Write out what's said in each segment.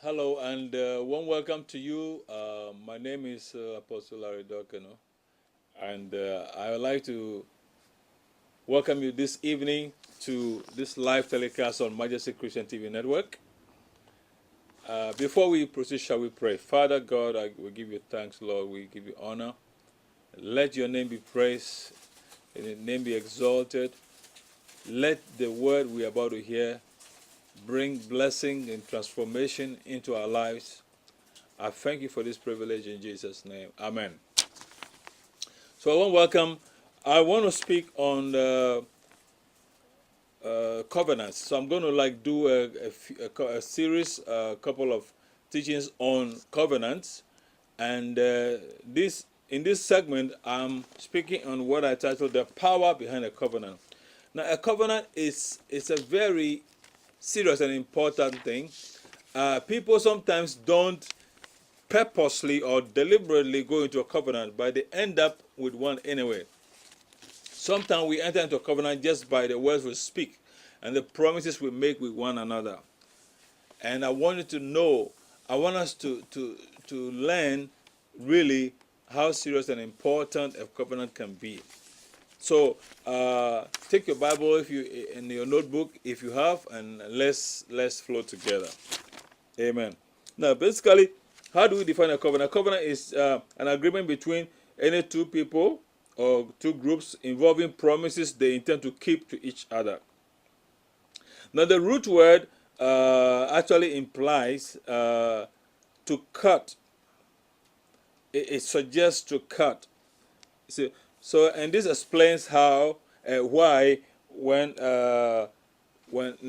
Hello and warm welcome to you. My name is Apostle Larry Dorkenoo, and I would like to welcome you this evening to this live telecast on Majesty Christian TV Network. Before we proceed, shall we pray? Father God, we give you thanks, Lord. We give you honor. Let your name be praised, and your name be exalted. Let the word we are about to hear bring blessing and transformation into our lives. I thank you for this privilege in Jesus' name. Amen. So I want to welcome. I want to speak on covenants. So I'm going to do a series, a couple of teachings on covenants, and this in this segment I'm speaking on what I titled the power behind a covenant. Now, a covenant is a very serious and important thing. People sometimes don't purposely or deliberately go into a covenant, but they end up with one anyway. Sometimes we enter into a covenant just by the words we speak and the promises we make with one another. And I want you to know, I want us to learn really how serious and important a covenant can be. So take your Bible if you in your notebook if you have, and let's flow together. Amen. Now, basically, how do we define a covenant? A covenant is an agreement between any two people or two groups involving promises they intend to keep to each other. Now, the root word actually implies to cut. It suggests to cut. And this explains why when in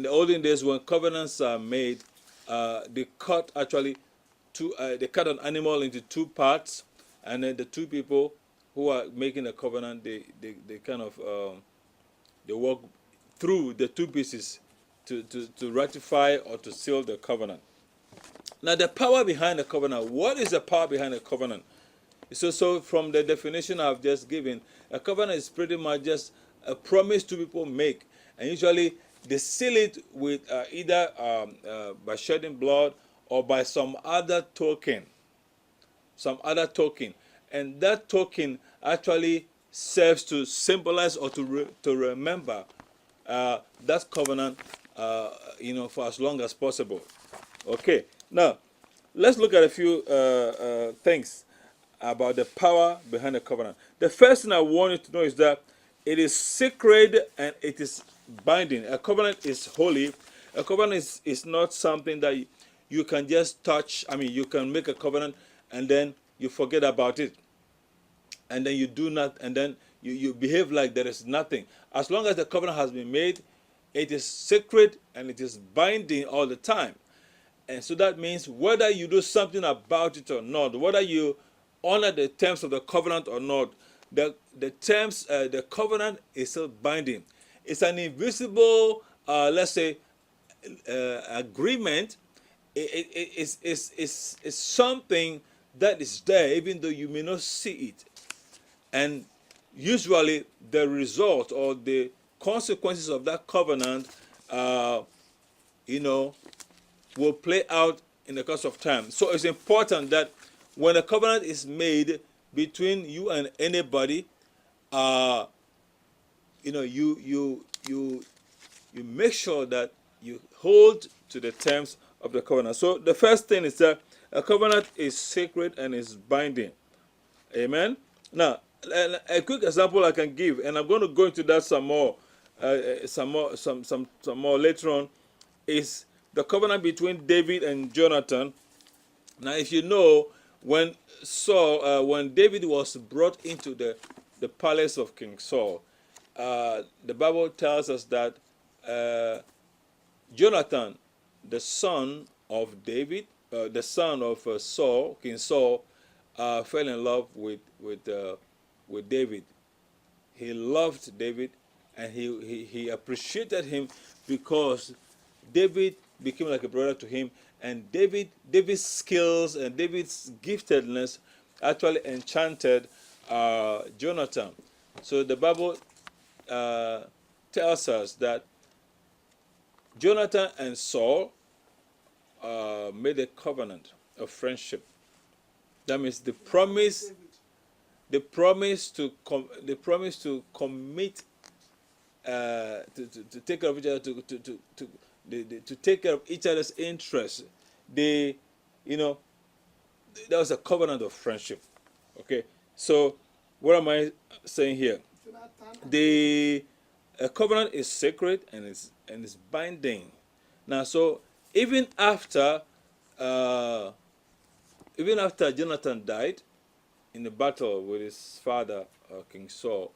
the olden days when covenants are made, they cut they cut an animal into two parts, and then the two people who are making a covenant, they kind of they walk through the two pieces to ratify or to seal the covenant. Now, the power behind the covenant. What is the power behind a covenant? So from the definition I've just given, a covenant is pretty much just a promise two people make, and usually they seal it with either by shedding blood or by some other token, and that token actually serves to symbolize or to remember that covenant, for as long as possible. Okay, now let's look at a few things about the power behind the covenant. The first thing I want you to know is that it is sacred and it is binding. A covenant is holy. A covenant is not something that you can just touch. I mean, you can make a covenant and then you forget about it. And then you do not, and then you behave like there is nothing. As long as the covenant has been made, it is sacred and it is binding all the time. And so that means whether you do something about it or not, whether you honor the terms of the covenant or not, the covenant is still binding. It's an invisible, let's say, agreement. It's something that is there, even though you may not see it. And usually, the result or the consequences of that covenant, will play out in the course of time. So it's important that when a covenant is made between you and anybody, you make sure that you hold to the terms of the covenant. So the first thing is that a covenant is sacred and is binding. Amen. Now, a quick example I can give, and I'm going to go into that some more later on, is the covenant between David and Jonathan. Now, if you know, when David was brought into the palace of King Saul, the Bible tells us that Jonathan, the son of David, the son of King Saul, fell in love with David. He loved David, and he appreciated him because David became like a brother to him, and David's skills and David's giftedness actually enchanted Jonathan. So the Bible tells us that Jonathan and Saul made a covenant of friendship. That means the promise to commit, to take care of each other, to take care of each other's interests. They, you know, that was a covenant of friendship. Okay, so what am I saying here? The A covenant is sacred and it's binding. Now, so even after Jonathan died in the battle with his father, King Saul,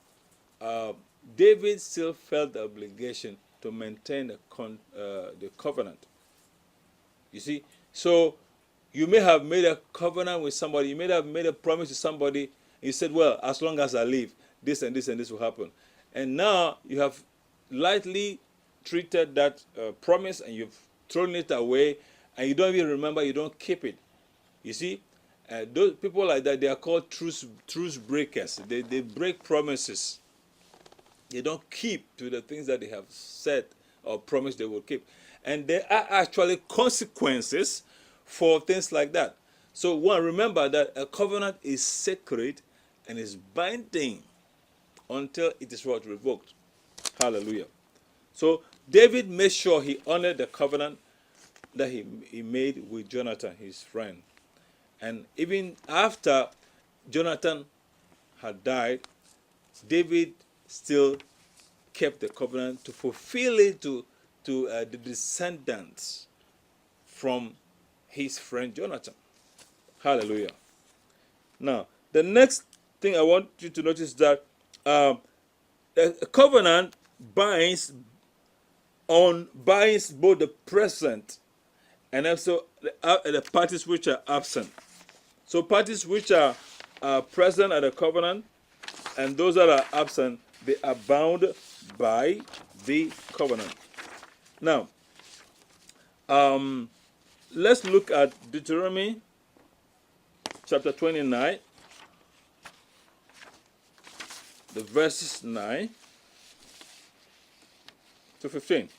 David still felt the obligation to maintain the covenant. You see, so you may have made a covenant with somebody, you may have made a promise to somebody, and you said, well, as long as I live, this and this and this will happen. And now you have lightly treated that promise and you've thrown it away, and you don't even remember, you don't keep it. You see, those people like that, they are called truce breakers. They break promises. They don't keep to the things that they have said or promised they will keep. And there are actually consequences for things like that. So one, remember that a covenant is sacred and is binding until it is revoked. Hallelujah. So David made sure he honored the covenant that he made with Jonathan, his friend. And even after Jonathan had died, David still kept the covenant to fulfill it to the descendants from his friend Jonathan. Hallelujah. Now, the next thing I want you to notice that a covenant binds both the present and also the parties which are absent. So parties which are present at the covenant and those that are absent, they are bound by the covenant. Now, let's look at Deuteronomy chapter 29, the verses 9 to 15.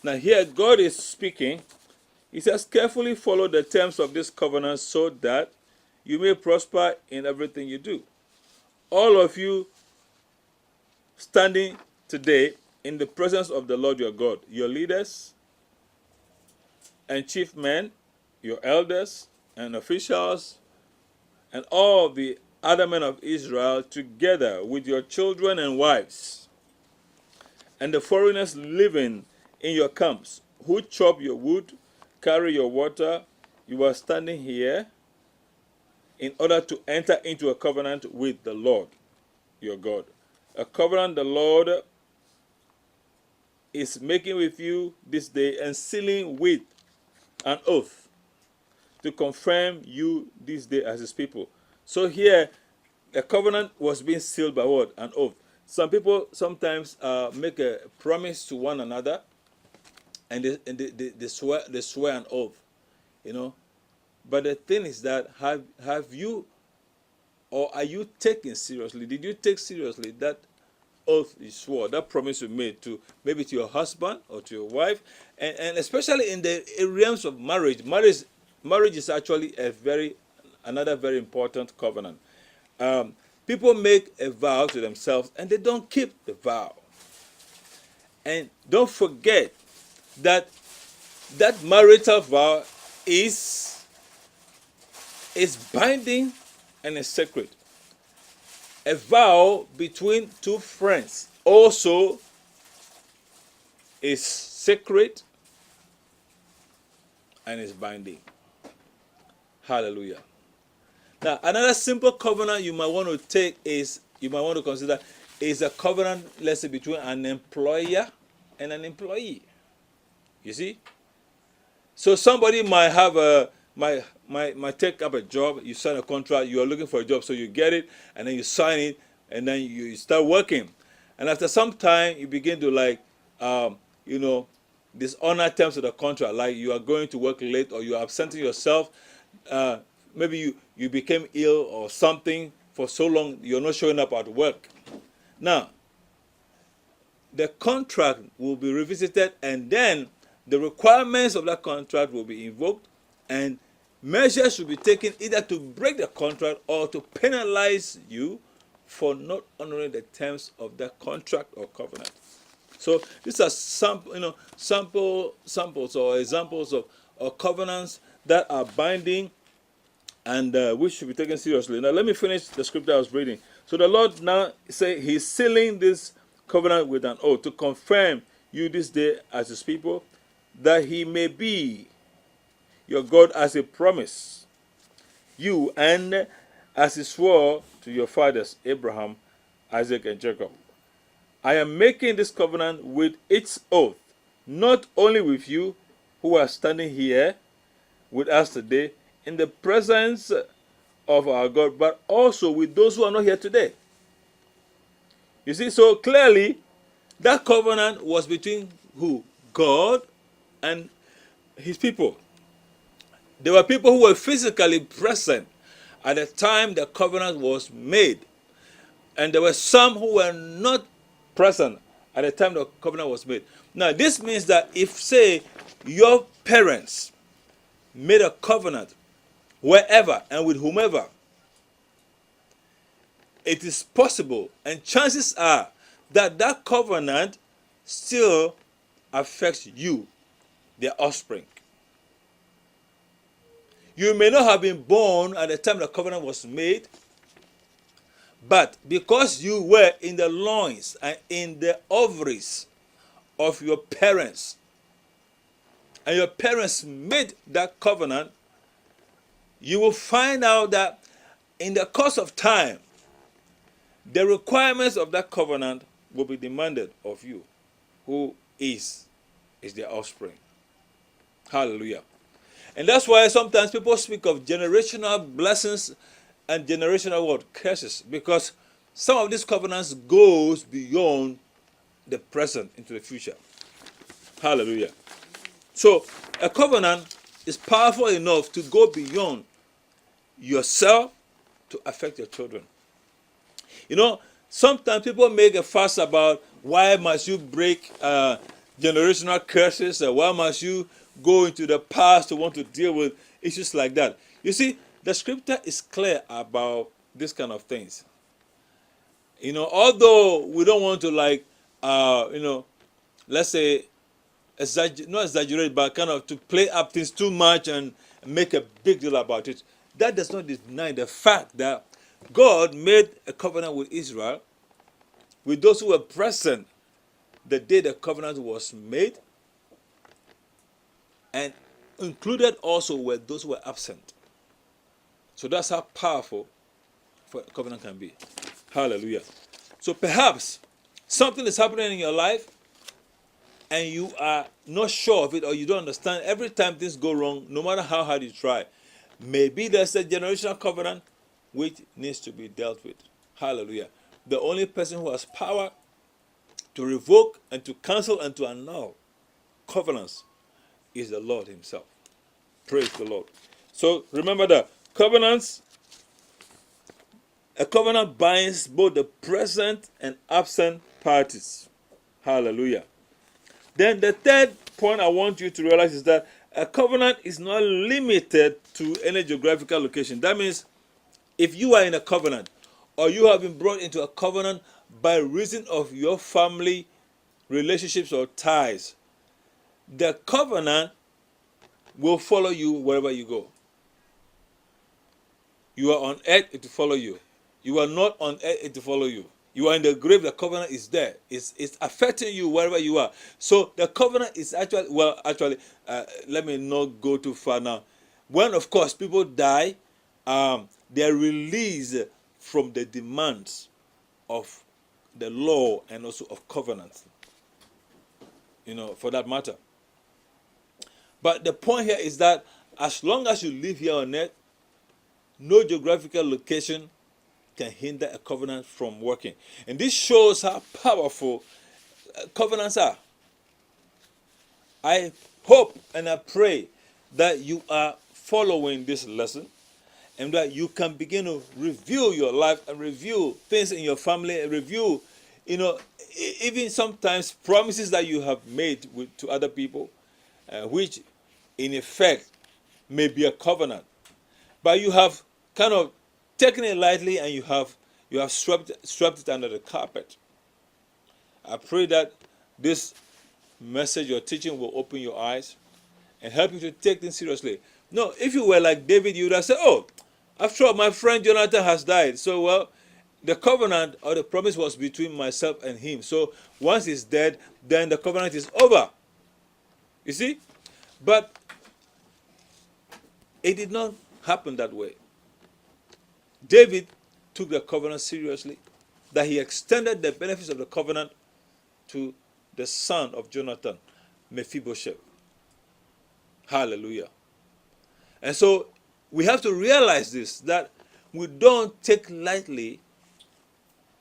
Now here God is speaking. He says, carefully follow the terms of this covenant so that you may prosper in everything you do. All of you standing today in the presence of the Lord your God, your leaders and chief men, your elders and officials, and all the other men of Israel, together with your children and wives, and the foreigners living in your camps, who chop your wood, carry your water, you are standing here in order to enter into a covenant with the Lord your God. A covenant the Lord is making with you this day and sealing with an oath to confirm you this day as his people. So here, a covenant was being sealed by what? An oath. Some people sometimes make a promise to one another, and they swear an oath, you know. But the thing is that have you, or are you taking seriously? Did you take seriously that oath you swore, that promise you made to maybe to your husband or to your wife, and especially in the realms of marriage. Marriage is actually another very important covenant. People make a vow to themselves and they don't keep the vow. And don't forget that that marital vow is binding and is sacred. A vow between two friends also is sacred and is binding. Hallelujah. Now, another simple covenant you might want to consider is a covenant, let's say, between an employer and an employee. You see? So somebody might have might take up a job, you sign a contract, you are looking for a job, so you get it, and then you sign it, and then you start working. And after some time, you begin to dishonor terms of the contract, like you are going to work late or you are absenting yourself. Maybe you became ill or something for so long, you're not showing up at work. Now, the contract will be revisited, and then the requirements of that contract will be invoked, and measures should be taken either to break the contract or to penalize you for not honoring the terms of that contract or covenant. So these are samples or examples of covenants that are binding and which should be taken seriously. Now let me finish the scripture I was reading. So the Lord now say He's sealing this covenant with an oath to confirm you this day as His people, that He may be your God as a promise, you and as He swore to your fathers Abraham, Isaac, and Jacob. I am making this covenant with its oath, not only with you who are standing here with us today in the presence of our God, but also with those who are not here today. You see, so clearly, that covenant was between who? God and His people. There were people who were physically present at the time the covenant was made. And there were some who were not present at the time the covenant was made. Now, this means that if, say, your parents made a covenant wherever and with whomever, it is possible and chances are that that covenant still affects you, their offspring. You may not have been born at the time the covenant was made, but because you were in the loins and in the ovaries of your parents, and your parents made that covenant, you will find out that in the course of time, the requirements of that covenant will be demanded of you, who is their offspring. Hallelujah. And that's why sometimes people speak of generational blessings and generational what? Curses, because some of these covenants goes beyond the present into the future. Hallelujah. So a covenant is powerful enough to go beyond yourself to affect your children. You know, sometimes people make a fuss about why must you break generational curses, or why must you go into the past to want to deal with issues like that. You see, the scripture is clear about this kind of things. You know, although we don't want to let's say, not exaggerate, but kind of to play up things too much and make a big deal about it. That does not deny the fact that God made a covenant with Israel, with those who were present the day the covenant was made, and included also were those who were absent. So that's how powerful a covenant can be. Hallelujah. So perhaps something is happening in your life and you are not sure of it, or you don't understand. Every time things go wrong, no matter how hard you try, maybe there's a generational covenant which needs to be dealt with. Hallelujah. The only person who has power to revoke and to cancel and to annul covenants is the Lord Himself. Praise the Lord. So remember that a covenant binds both the present and absent parties. Hallelujah. Then the third point I want you to realize is that a covenant is not limited to any geographical location. That means if you are in a covenant, or you have been brought into a covenant by reason of your family relationships or ties, the covenant will follow you wherever you go. You are on earth, it will follow you. You are not on earth, it will follow you. You are in the grave, the covenant is there. It's affecting you wherever you are. So the covenant is actually, let me not go too far now. When, of course, people die, they are released from the demands of the law and also of covenants, for that matter. But the point here is that as long as you live here on earth, no geographical location can hinder a covenant from working. And this shows how powerful covenants are. I hope and I pray that you are following this lesson, and that you can begin to review your life and review things in your family and review, even sometimes promises that you have made to other people, which in effect may be a covenant, but you have kind of taken it lightly and you have swept it under the carpet. I pray that this message or teaching will open your eyes and help you to take things seriously. No, if you were like David, you would have said, "Oh, after all, my friend Jonathan has died. So, well, the covenant or the promise was between myself and him. So, once he's dead, then the covenant is over." You see? But it did not happen that way. David took the covenant seriously, that he extended the benefits of the covenant to the son of Jonathan, Mephibosheth. Hallelujah. And so we have to realize this, that we don't take lightly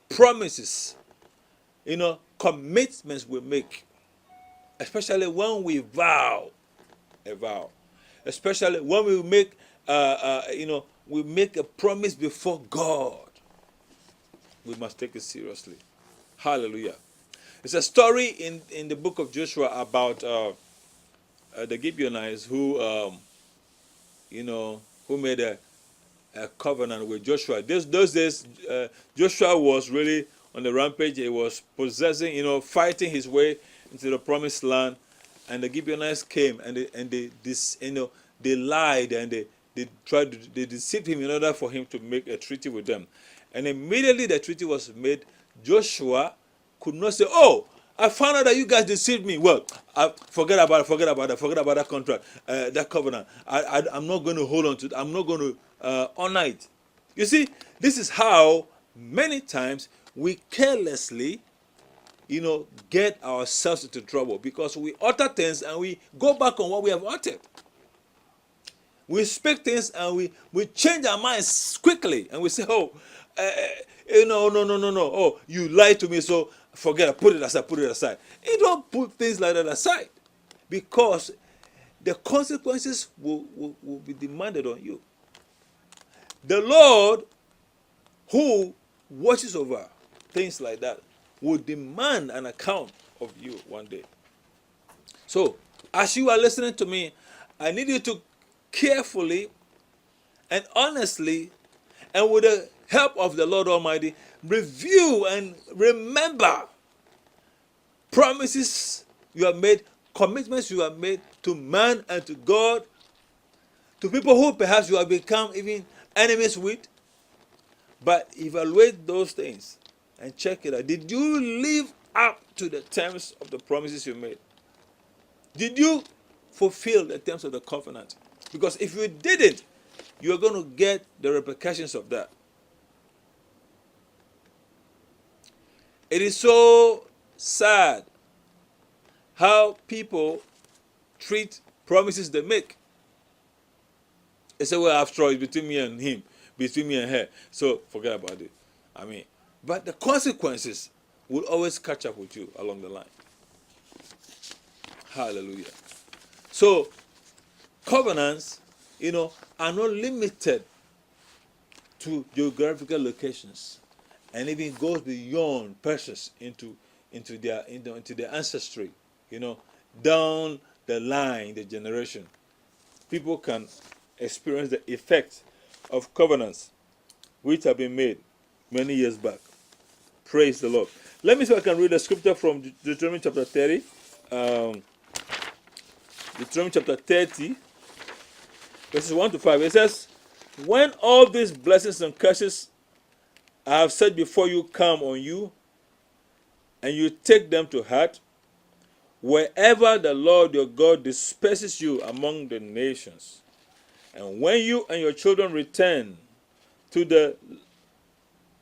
promises, commitments we make, especially when we vow a vow, especially when we make, we make a promise before God. We must take it seriously. Hallelujah. It's a story in the book of Joshua about the Gibeonites who made a covenant with Joshua. Those days, Joshua was really on the rampage. He was possessing, fighting his way into the promised land. And the Gibeonites came and they lied and they deceived him in order for him to make a treaty with them. And immediately the treaty was made, Joshua could not say, "Oh, I found out that you guys deceived me. Well, forget about that contract, that covenant. I'm not going to hold on to it. I'm not going to honor it." You see, this is how many times we carelessly, get ourselves into trouble, because we utter things and we go back on what we have uttered. We speak things and we change our minds quickly and we say, "Oh, no. Oh, you lied to me, so forget it. Put it aside. You don't put things like that aside, because the consequences will be demanded on you. The Lord, who watches over things like that, will demand an account of you one day. So, as you are listening to me, I need you to carefully and honestly, and with the help of the Lord Almighty, review and remember promises you have made, commitments you have made to man and to God, to people who perhaps you have become even enemies with. But evaluate those things and check it out. Did you live up to the terms of the promises you made? Did you fulfill the terms of the covenant? Because if you didn't, you're going to get the repercussions of that. It is so sad how people treat promises they make. They say, "Well, after all, it's between me and him, between me and her, so forget about it." But the consequences will always catch up with you along the line. Hallelujah. So, covenants, are not limited to geographical locations, and even goes beyond persons into their ancestry, down the line, the generation. People can experience the effect of covenants which have been made many years back. Praise the Lord. Let me see if I can read a scripture from Deuteronomy chapter 30. Deuteronomy chapter 30, verses 1 to 5. It says, "When all these blessings and curses I have said before you come on you, and you take them to heart, wherever the Lord your God disperses you among the nations, and when you and your children return to the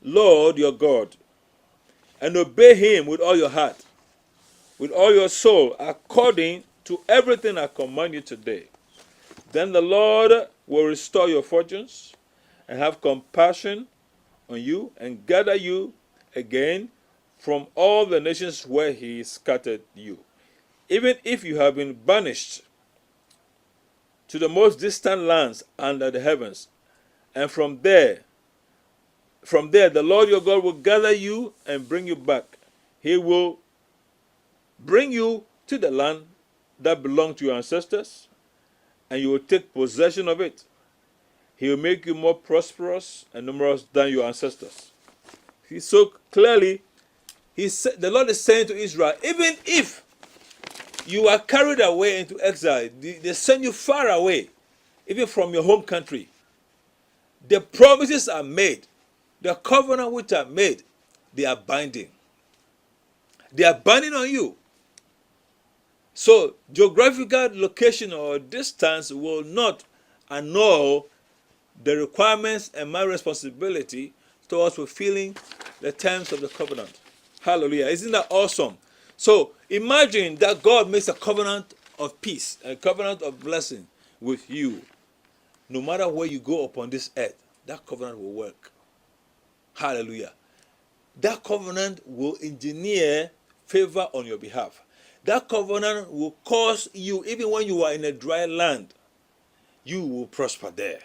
Lord your God, and obey him with all your heart, with all your soul, according to everything I command you today, then the Lord will restore your fortunes and have compassion on you and gather you again from all the nations where he scattered you. Even if you have been banished to the most distant lands under the heavens, and from there the Lord your God will gather you and bring you back. He will bring you to the land that belonged to your ancestors, and you will take possession of it. He will make you more prosperous and numerous than your ancestors. So clearly, the Lord is saying to Israel, even if you are carried away into exile, they send you far away, even from your home country, the promises are made, the covenant which are made, they are binding. They are binding on you. So geographical location or distance will not annul the requirements and my responsibility towards fulfilling the terms of the covenant. Hallelujah. Isn't that awesome? So imagine that God makes a covenant of peace, a covenant of blessing with you. No matter where you go upon this earth, that covenant will work. Hallelujah. That covenant will engineer favor on your behalf. That covenant will cause you, even when you are in a dry land, you will prosper there.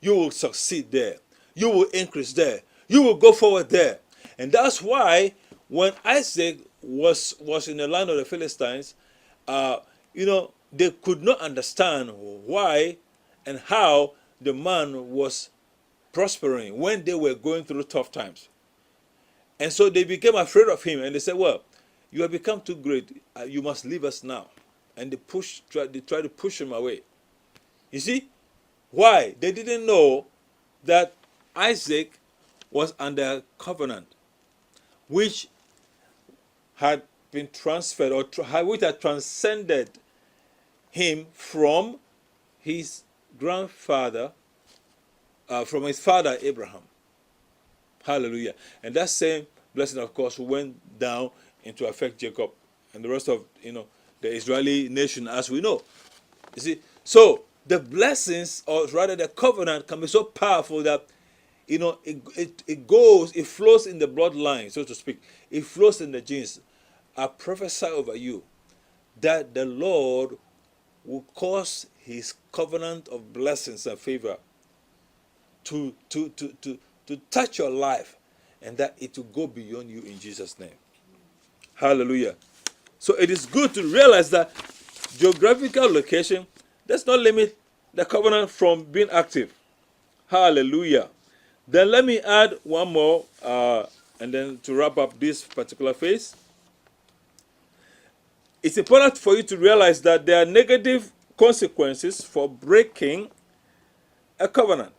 You will succeed there. You will increase there. You will go forward there. And that's why when Isaac was in the land of the Philistines, they could not understand why and how the man was prospering when they were going through tough times. And so they became afraid of him, and they said, well, you have become too great. You must leave us now. And they tried to push him away. You see? Why? They didn't know that Isaac was under a covenant which had been transferred, or which had transcended him from his grandfather, from his father Abraham. Hallelujah. And that same blessing, of course, went down into affect Jacob and the rest of the Israeli nation, as we know. You see, so the blessings, or rather the covenant, can be so powerful that it flows in the bloodline, so to speak. It flows in the genes. I prophesy over you that the Lord will cause his covenant of blessings and favor to touch your life, and that it will go beyond you in Jesus' name. Hallelujah. So it is good to realize that geographical location does not limit the covenant from being active. Hallelujah. Then let me add one more, and then to wrap up this particular phase. It's important for you to realize that there are negative consequences for breaking a covenant.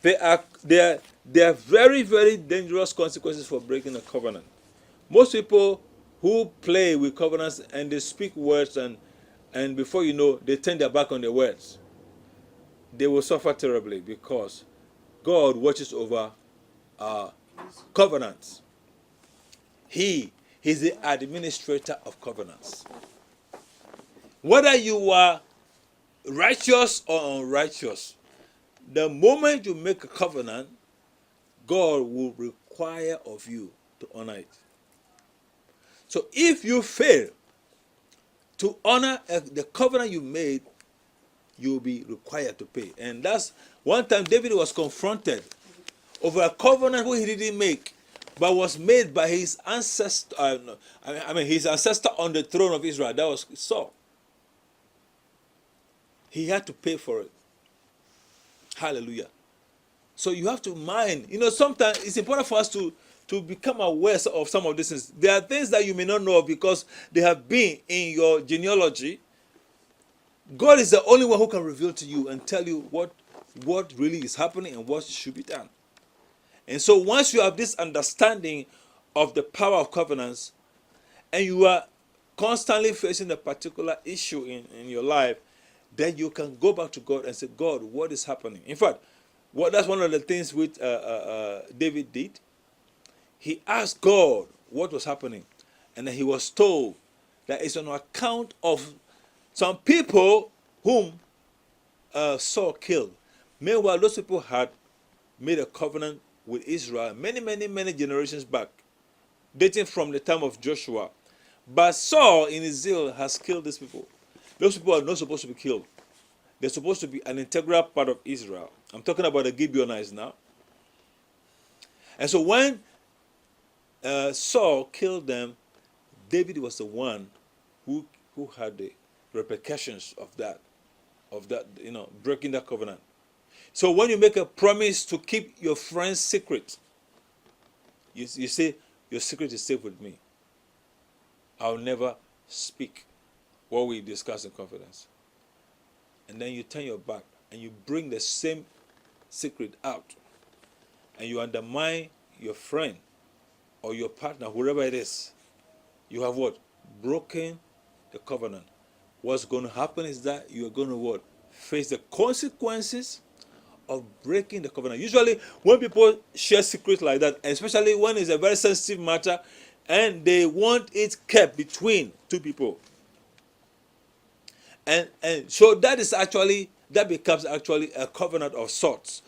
There are very, very dangerous consequences for breaking a covenant. Most people who play with covenants and they speak words, and before you know, they turn their back on their words, they will suffer terribly, because God watches over covenants. He's the administrator of covenants. Whether you are righteous or unrighteous, the moment you make a covenant, God will require of you to honor it. So if you fail to honor the covenant you made, you will be required to pay. And that's one time David was confronted over a covenant which he didn't make, but was made by his ancestor. His ancestor on the throne of Israel. That was Saul. He had to pay for it. Hallelujah. So you have to mind. Sometimes it's important for us to become aware of some of these things. There are things that you may not know of because they have been in your genealogy. God is the only one who can reveal to you and tell you what really is happening and what should be done. And so once you have this understanding of the power of covenants, and you are constantly facing a particular issue in your life, then you can go back to God and say, God, what is happening? In fact, that's one of the things which David did. He asked God what was happening, and then he was told that it's on account of some people whom Saul killed. Meanwhile, those people had made a covenant with Israel many, many, many generations back, dating from the time of Joshua. But Saul, in his zeal, has killed these people. Those people are not supposed to be killed. They're supposed to be an integral part of Israel. I'm talking about the Gibeonites now. And so when Saul killed them, David was the one who who had the repercussions of that, breaking that covenant. So when you make a promise to keep your friend's secret, you say, your secret is safe with me. I'll never speak what we discuss in confidence. And then you turn your back and you bring the same secret out, and you undermine your friend or your partner, whoever it is. You have what? Broken the covenant. What's going to happen is that you are going to what? Face the consequences of breaking the covenant. Usually, when people share secrets like that, especially when it's a very sensitive matter and they want it kept between two people, and so that becomes actually a covenant of sorts.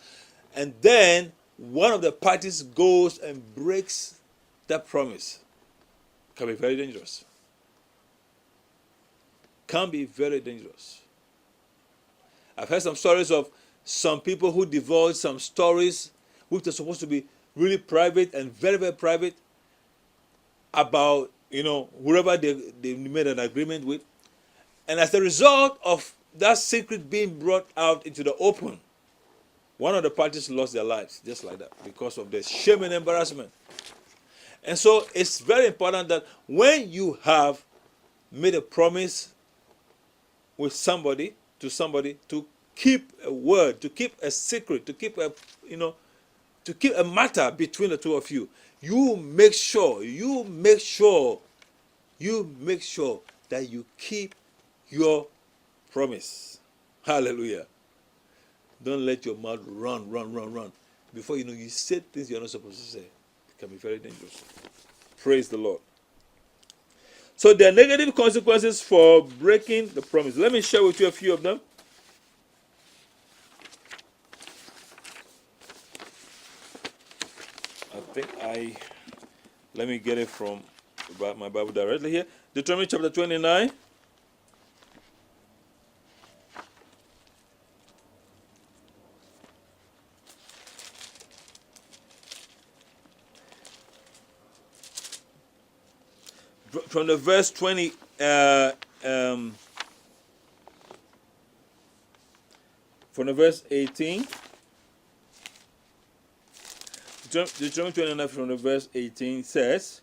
And then one of the parties goes and breaks that promise. Can be very dangerous. Can be very dangerous. I've heard some stories of some people who divulge some stories which are supposed to be really private and very, very private about, whoever they made an agreement with. And as a result of that secret being brought out into the open, one of the parties lost their lives just like that because of the shame and embarrassment. And so it's very important that when you have made a promise with somebody, to keep a word, to keep a secret, to keep a matter between the two of you, you make sure that you keep your promise. Hallelujah. Don't let your mouth run. Before you say things you're not supposed to say. It can be very dangerous. Praise the Lord. So there are negative consequences for breaking the promise. Let me share with you a few of them. Let me get it from my Bible directly here. Deuteronomy chapter 29. From the verse 20, from the verse 18, Deuteronomy 29 from the verse 18 says,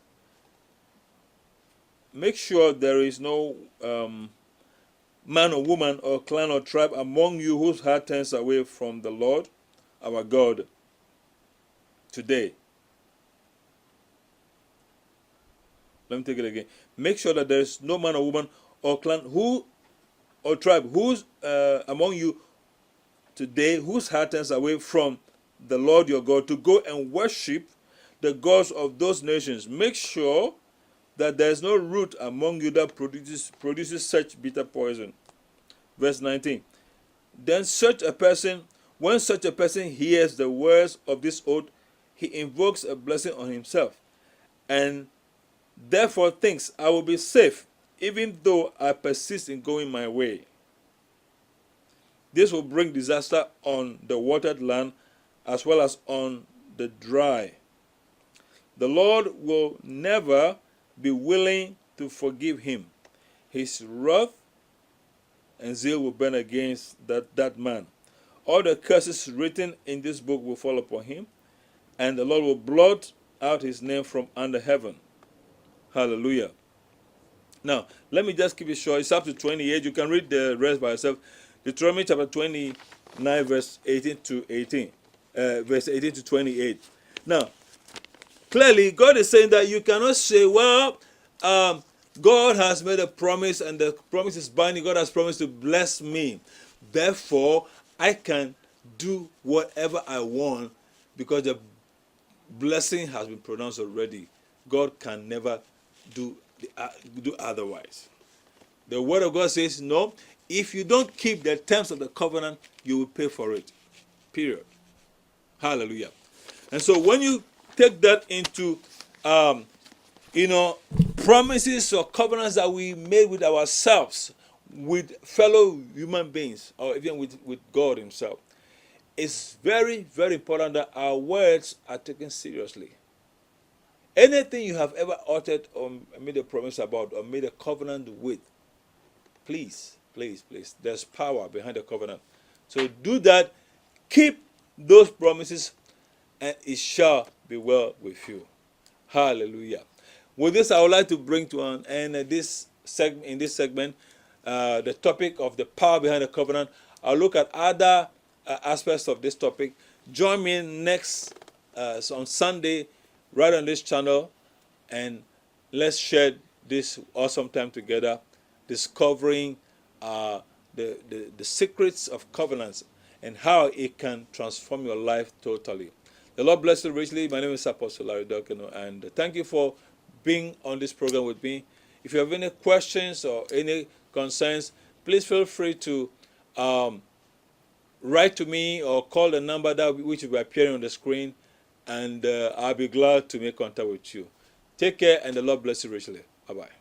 make sure there is no man or woman or clan or tribe among you whose heart turns away from the Lord our God today. Let me take it again. Make sure that there is no man or woman or clan or tribe who's among you today whose heart turns away from the Lord your God to go and worship the gods of those nations. Make sure that there is no root among you that produces such bitter poison. Verse 19. Then when such a person hears the words of this oath, he invokes a blessing on himself, and therefore thinks, I will be safe, even though I persist in going my way. This will bring disaster on the watered land as well as on the dry. The Lord will never be willing to forgive him. His wrath and zeal will burn against that man. All the curses written in this book will fall upon him, and the Lord will blot out his name from under heaven. Hallelujah. Now, let me just keep it short. It's up to 28. You can read the rest by yourself. Deuteronomy chapter 29, verse 18 to 28. Now, clearly, God is saying that you cannot say, well, God has made a promise and the promise is binding. God has promised to bless me. Therefore, I can do whatever I want because the blessing has been pronounced already. God can never do otherwise. The word of God says, no, if you don't keep the terms of the covenant, you will pay for it. Period. Hallelujah. And so when you take that into, promises or covenants that we made with ourselves, with fellow human beings, or even with God himself, it's very, very important that our words are taken seriously. Anything you have ever uttered or made a promise about or made a covenant with, Please, please, please. There's power behind the covenant. So do that. Keep those promises, and it shall be well with you. Hallelujah. With this, I would like to bring to an end this segment. In this segment, the topic of the power behind the covenant. I'll look at other aspects of this topic. Join me next on Sunday, right on this channel, and let's share this awesome time together, discovering the secrets of covenants and how it can transform your life totally. The Lord bless you richly. My name is Apostle Larry Dorkenoo, and thank you for being on this program with me. If you have any questions or any concerns, please feel free to write to me or call the number which will be appearing on the screen, and I'll be glad to make contact with you. Take care, and the Lord bless you richly. Bye-bye.